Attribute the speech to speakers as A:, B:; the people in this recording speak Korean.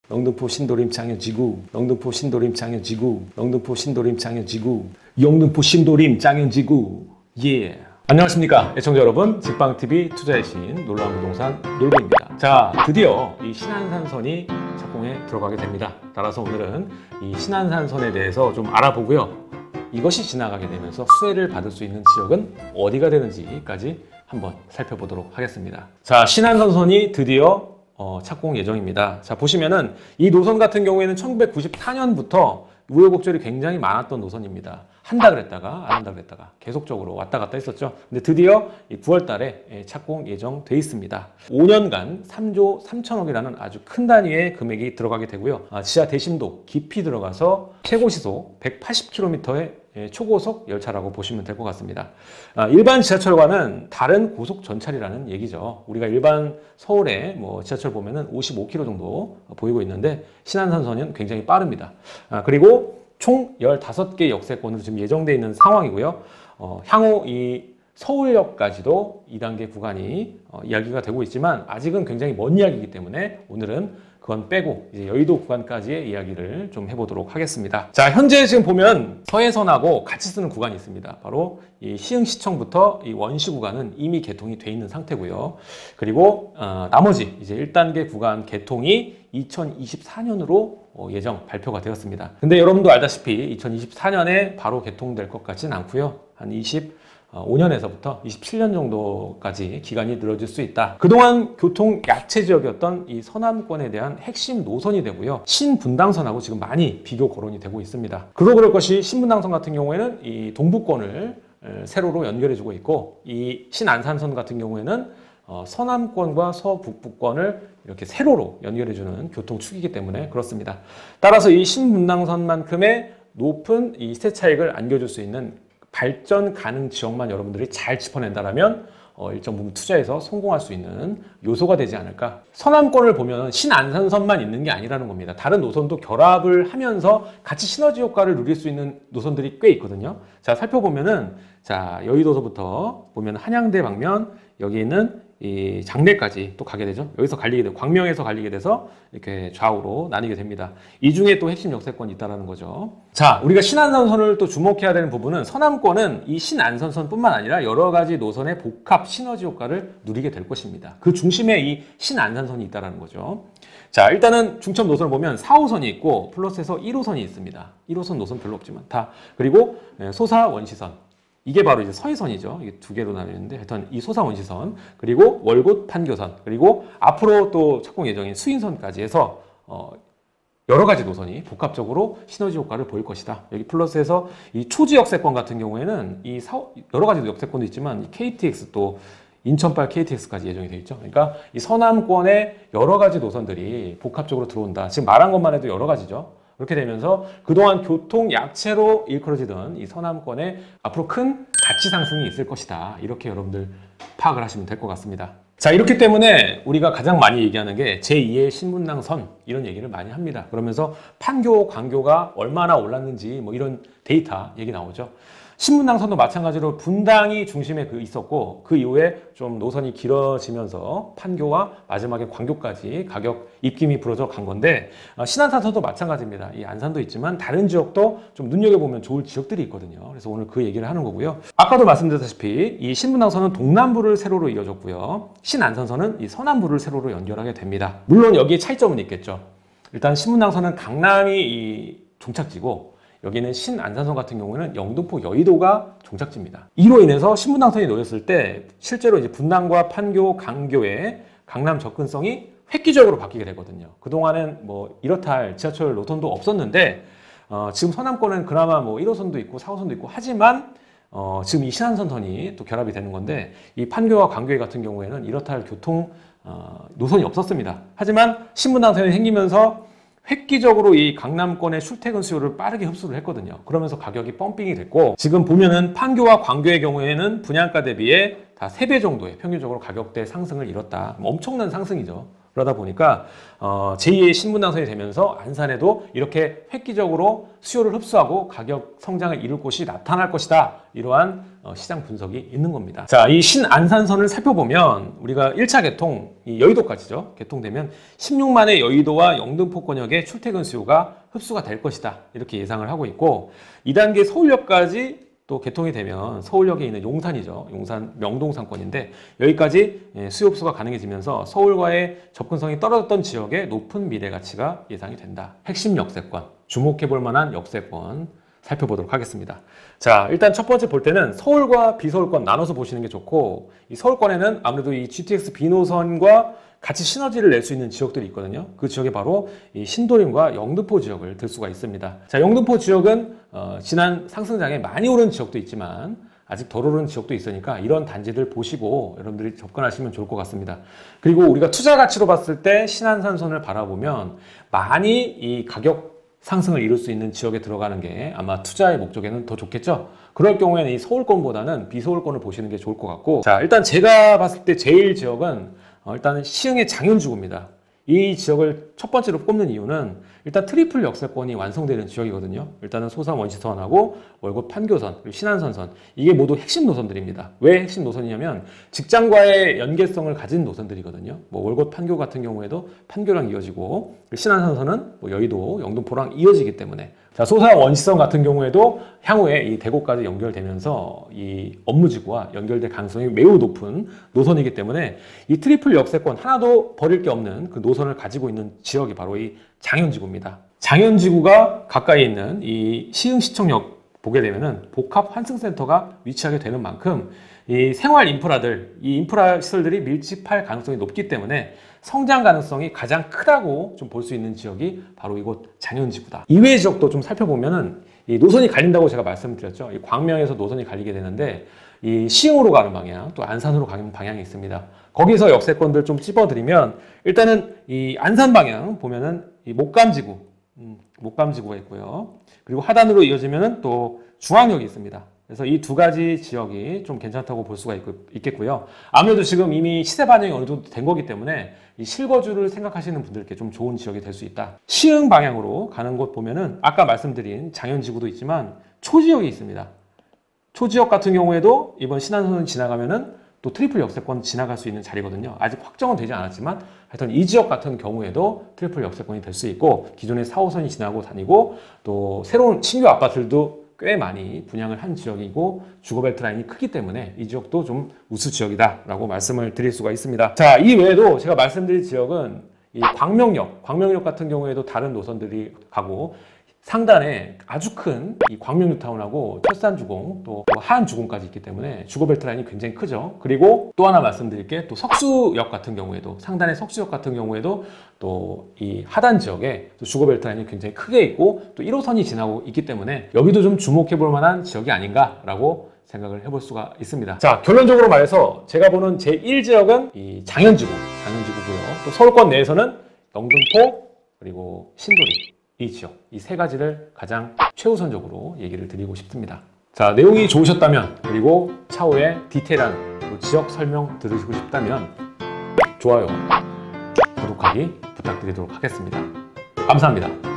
A: 영등포 신도림 장현지구, 영등포 신도림 장현지구, 영등포 신도림 장현지구, 영등포 신도림 장현지구. 예. 안녕하십니까 애청자 여러분, 직방TV 투자의 신 놀라운 부동산 놀부입니다. 자, 드디어 이 신안산선이 착공에 들어가게 됩니다. 따라서 오늘은 이 신안산선에 대해서 좀 알아보고요, 이것이 지나가게 되면서 수혜를 받을 수 있는 지역은 어디가 되는지까지 한번 살펴보도록 하겠습니다. 자, 신안산선이 드디어 착공 예정입니다. 자, 보시면은 이 노선 같은 경우에는 1994년부터 우여곡절이 굉장히 많았던 노선입니다. 한다 그랬다가 안 한다 그랬다가 계속적으로 왔다 갔다 했었죠. 근데 드디어 9월 달에 착공 예정돼 있습니다. 5년간 3조 3천억이라는 아주 큰 단위의 금액이 들어가게 되고요. 지하 대심도 깊이 들어가서 최고 시속 180km의 초고속 열차라고 보시면 될 것 같습니다. 일반 지하철과는 다른 고속 전철이라는 얘기죠. 우리가 일반 서울의 지하철 보면은 55km 정도 보이고 있는데 신안산선은 굉장히 빠릅니다. 그리고 총 15개 역세권으로 지금 예정되어 있는 상황이고요. 향후 이 서울역까지도 2단계 구간이 이야기가 되고 있지만 아직은 굉장히 먼 이야기이기 때문에 오늘은 그건 빼고 이제 여의도 구간까지의 이야기를 좀 해보도록 하겠습니다. 자, 현재 지금 보면 서해선하고 같이 쓰는 구간이 있습니다. 바로 이 시흥시청부터 이 원시 구간은 이미 개통이 돼 있는 상태고요. 그리고 나머지 이제 1단계 구간 개통이 2024년으로 예정 발표가 되었습니다. 근데 여러분도 알다시피 2024년에 바로 개통될 것 같지는 않고요. 한 25년에서부터 27년 정도까지 기간이 늘어질 수 있다. 그동안 교통 약체 지역이었던 이 서남권에 대한 핵심 노선이 되고요. 신분당선하고 지금 많이 비교 거론이 되고 있습니다. 그럴 것이 신분당선 같은 경우에는 이 동부권을 세로로 연결해주고 있고, 이 신안산선 같은 경우에는 서남권과 서북부권을 이렇게 세로로 연결해주는 교통축이기 때문에 그렇습니다. 따라서 이 신분당선만큼의 높은 이 시세 차익을 안겨줄 수 있는 발전 가능 지역만 여러분들이 잘 짚어낸다면 일정 부분 투자해서 성공할 수 있는 요소가 되지 않을까. 서남권을 보면 신안산선만 있는 게 아니라는 겁니다. 다른 노선도 결합을 하면서 같이 시너지 효과를 누릴 수 있는 노선들이 꽤 있거든요. 자, 살펴보면은, 자, 여의도서부터 보면 한양대 방면, 여기 있는 이 장례까지 또 가게 되죠. 여기서 갈리게 되고 광명에서 갈리게 돼서 이렇게 좌우로 나뉘게 됩니다. 이 중에 또 핵심 역세권이 있다는 거죠. 자, 우리가 신안산선을 또 주목해야 되는 부분은 서남권은 이 신안산선뿐만 아니라 여러 가지 노선의 복합 시너지 효과를 누리게 될 것입니다. 그 중심에 이 신안산선이 있다는 거죠. 자, 일단은 중첩 노선을 보면 4호선이 있고 플러스해서 1호선이 있습니다. 1호선 노선 별로 없지만 다. 그리고 소사 원시선, 이게 바로 이제 서해선이죠. 이게 두 개로 나뉘는데 하여튼 이 소사 원시선, 그리고 월곶 판교선, 그리고 앞으로 또 착공 예정인 수인선까지 해서 여러 가지 노선이 복합적으로 시너지 효과를 보일 것이다. 여기 플러스해서 이 초지 역세권 같은 경우에는 이 여러 가지 역세권도 있지만 이 KTX 또 인천발 KTX까지 예정이 되어 있죠. 그러니까 이 서남권의 여러 가지 노선들이 복합적으로 들어온다. 지금 말한 것만 해도 여러 가지죠. 그렇게 되면서 그동안 교통 약체로 일컬어지던 이 서남권에 앞으로 큰 가치 상승이 있을 것이다. 이렇게 여러분들 파악을 하시면 될 것 같습니다. 자, 이렇기 때문에 우리가 가장 많이 얘기하는 게 제2의 신분당선, 이런 얘기를 많이 합니다. 그러면서 판교, 광교가 얼마나 올랐는지 이런 데이터 얘기 나오죠. 신분당선도 마찬가지로 분당이 중심에 있었고, 그 이후에 좀 노선이 길어지면서 판교와 마지막에 광교까지 가격 입김이 불어져 간 건데, 신안산선도 마찬가지입니다. 이 안산도 있지만 다른 지역도 좀 눈여겨보면 좋을 지역들이 있거든요. 그래서 오늘 그 얘기를 하는 거고요. 아까도 말씀드렸다시피 이 신분당선은 동남부를 세로로 이어졌고요. 신안산선은 이 서남부를 세로로 연결하게 됩니다. 물론 여기에 차이점은 있겠죠. 일단 신분당선은 강남이 종착지고, 여기는 신안산선 같은 경우는 영등포 여의도가 종착지입니다. 이로 인해서 신분당선이 놓였을 때 실제로 이제 분당과 판교, 강교의 강남 접근성이 획기적으로 바뀌게 되거든요. 그동안은 이렇다 할 지하철 노선도 없었는데, 지금 서남권은 그나마 1호선도 있고 4호선도 있고 하지만 지금 이 신안산선이 또 결합이 되는 건데, 이 판교와 광교 같은 경우에는 이렇다 할 교통 노선이 없었습니다. 하지만 신분당선이 생기면서 획기적으로 이 강남권의 출퇴근 수요를 빠르게 흡수를 했거든요. 그러면서 가격이 펌핑이 됐고, 지금 보면은 판교와 광교의 경우에는 분양가 대비에 다 3배 정도의 평균적으로 가격대 상승을 이뤘다. 엄청난 상승이죠. 그러다 보니까 제2의 신분당선이 되면서 안산에도 이렇게 획기적으로 수요를 흡수하고 가격 성장을 이룰 곳이 나타날 것이다. 이러한 시장 분석이 있는 겁니다. 자, 이 신안산선을 살펴보면 우리가 1차 개통, 이 여의도까지죠. 개통되면 16만의 여의도와 영등포권역의 출퇴근 수요가 흡수가 될 것이다. 이렇게 예상을 하고 있고 2단계 서울역까지 또 개통이 되면 서울역에 있는 용산이죠. 용산 명동상권인데 여기까지 수요 흡수가 가능해지면서 서울과의 접근성이 떨어졌던 지역의 높은 미래 가치가 예상이 된다. 핵심 역세권, 주목해볼 만한 역세권 살펴보도록 하겠습니다. 자, 일단 첫 번째 볼 때는 서울과 비서울권 나눠서 보시는 게 좋고 이 서울권에는 아무래도 이 GTX B노선과 같이 시너지를 낼 수 있는 지역들이 있거든요. 그 지역이 바로 이 신도림과 영등포 지역을 들 수가 있습니다. 자, 영등포 지역은 지난 상승장에 많이 오른 지역도 있지만 아직 덜 오른 지역도 있으니까 이런 단지들 보시고 여러분들이 접근하시면 좋을 것 같습니다. 그리고 우리가 투자 가치로 봤을 때 신안산선을 바라보면 많이 이 가격 상승을 이룰 수 있는 지역에 들어가는 게 아마 투자의 목적에는 더 좋겠죠. 그럴 경우에는 이 서울권보다는 비서울권을 보시는 게 좋을 것 같고, 자, 일단 제가 봤을 때 제일 지역은 일단은 시흥의 장현지구입니다. 이 지역을 첫 번째로 꼽는 이유는 일단 트리플 역세권이 완성되는 지역이거든요. 일단은 소삼 원시선하고 월곶 판교선, 그리고 신안선선, 이게 모두 핵심 노선들입니다. 왜 핵심 노선이냐면 직장과의 연계성을 가진 노선들이거든요. 뭐 월곶 판교 같은 경우에도 판교랑 이어지고 신안선선은 뭐 여의도, 영등포랑 이어지기 때문에, 자, 소삼 원시선 같은 경우에도 향후에 이 대구까지 연결되면서 이 업무지구와 연결될 가능성이 매우 높은 노선이기 때문에 이 트리플 역세권 하나도 버릴 게 없는 그 노선을 가지고 있는 지역이 바로 이 장현지구입니다. 장현지구가 가까이 있는 이 시흥시청역 보게 되면은 복합 환승센터가 위치하게 되는 만큼 이 생활 인프라들, 이 인프라 시설들이 밀집할 가능성이 높기 때문에 성장 가능성이 가장 크다고 좀 볼 수 있는 지역이 바로 이곳 장현지구다. 이외의 지역도 좀 살펴보면은 이 노선이 갈린다고 제가 말씀드렸죠. 이 광명에서 노선이 갈리게 되는데 이 시흥으로 가는 방향, 또 안산으로 가는 방향이 있습니다. 거기서 역세권들 좀 찝어드리면 일단은 이 안산 방향 보면은 이 목감지구, 목감지구가 있고요. 그리고 하단으로 이어지면은 또 중앙역이 있습니다. 그래서 이 두 가지 지역이 좀 괜찮다고 볼 수가 있겠고요. 아무래도 지금 이미 시세 반영이 어느 정도 된 거기 때문에 이 실거주를 생각하시는 분들께 좀 좋은 지역이 될 수 있다. 시흥 방향으로 가는 곳 보면은 아까 말씀드린 장현지구도 있지만 초지역이 있습니다. 초지역 같은 경우에도 이번 신안선을 지나가면은 또 트리플 역세권 지나갈 수 있는 자리거든요. 아직 확정은 되지 않았지만 하여튼 이 지역 같은 경우에도 트리플 역세권이 될 수 있고 기존의 4호선이 지나고 다니고 또 새로운 신규 아파트들도 꽤 많이 분양을 한 지역이고 주거벨트 라인이 크기 때문에 이 지역도 좀 우수 지역이다 라고 말씀을 드릴 수가 있습니다. 자, 이 외에도 제가 말씀드릴 지역은 이 광명역 같은 경우에도 다른 노선들이 가고 상단에 아주 큰 이 광명뉴타운하고 철산주공 또 하안주공까지 있기 때문에 주거벨트 라인이 굉장히 크죠. 그리고 또 하나 말씀드릴 게 또 석수역 같은 경우에도 상단의 석수역 같은 경우에도 또 이 하단 지역에 또 주거벨트 라인이 굉장히 크게 있고 또 1호선이 지나고 있기 때문에 여기도 좀 주목해 볼 만한 지역이 아닌가라고 생각을 해볼 수가 있습니다. 자, 결론적으로 말해서 제가 보는 제1지역은 이 장현지구고요. 또 서울권 내에서는 영등포 그리고 신도림 이 지역, 이 세 가지를 가장 최우선적으로 얘기를 드리고 싶습니다. 자, 내용이 좋으셨다면 그리고 차후에 디테일한 지역 설명 들으시고 싶다면 좋아요, 구독하기 부탁드리도록 하겠습니다. 감사합니다.